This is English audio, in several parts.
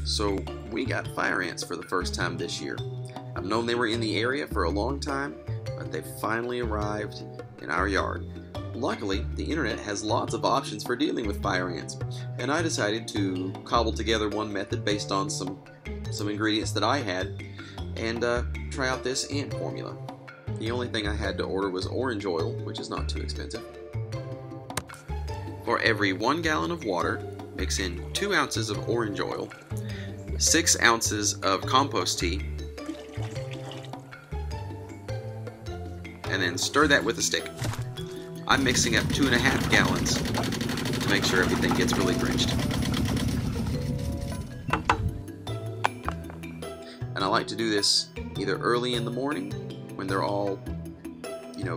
So we got fire ants for the first time this year. I've known they were in the area for a long time, but they finally arrived in our yard. Luckily, the internet has lots of options for dealing with fire ants, and I decided to cobble together one method based on some ingredients that I had and try out this ant formula. The only thing I had to order was orange oil, which is not too expensive. For every 1 gallon of water, mix in 2 ounces of orange oil, 6 ounces of compost tea, and then stir that with a stick. I'm mixing up 2.5 gallons to make sure everything gets really drenched. And I like to do this either early in the morning when they're all,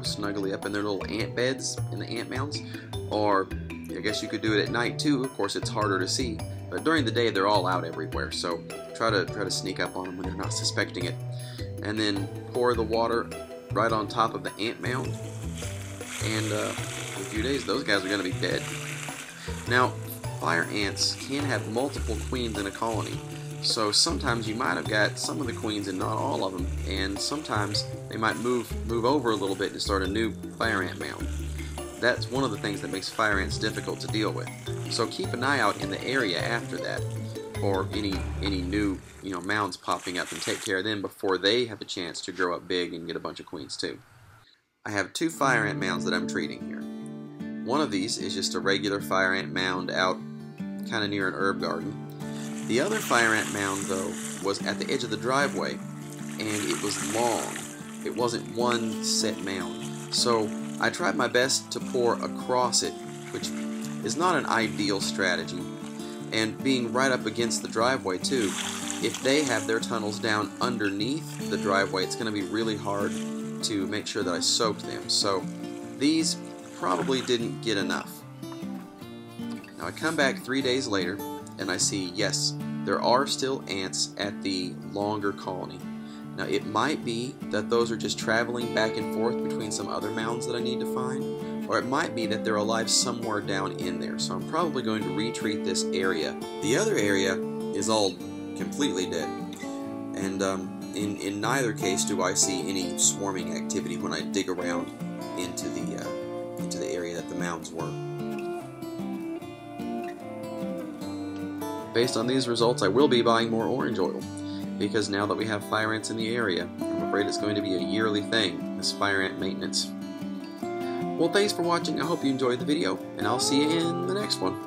snugly up in their little ant beds in the ant mounds, or I guess you could do it at night too. Of course, it's harder to see, but during the day they're all out everywhere. So try to sneak up on them when they're not suspecting it, and then pour the water right on top of the ant mound. And in a few days, those guys are going to be dead. Now, fire ants can have multiple queens in a colony, so sometimes you might have got some of the queens and not all of them, and sometimes they might move over a little bit and start a new fire ant mound. That's one of the things that makes fire ants difficult to deal with. So keep an eye out in the area after that for any new mounds popping up, and take care of them before they have a chance to grow up big and get a bunch of queens too. I have 2 fire ant mounds that I'm treating here. One of these is just a regular fire ant mound out kind of near an herb garden. The other fire ant mound, though, was at the edge of the driveway, and it was long. It wasn't one set mound. So I tried my best to pour across it, which is not an ideal strategy. And being right up against the driveway too, if they have their tunnels down underneath the driveway, it's going to be really hard to make sure that I soaked them. So these probably didn't get enough. Now I come back 3 days later and I see, yes, there are still ants at the longer colony. Now it might be that those are just traveling back and forth between some other mounds that I need to find, or it might be that they're alive somewhere down in there. So I'm probably going to retreat this area. The other area is all completely dead, and in neither case do I see any swarming activity when I dig around into the area that the mounds were. Based on these results, I will be buying more orange oil, because now that we have fire ants in the area, I'm afraid it's going to be a yearly thing, this fire ant maintenance. Well, thanks for watching. I hope you enjoyed the video, and I'll see you in the next one.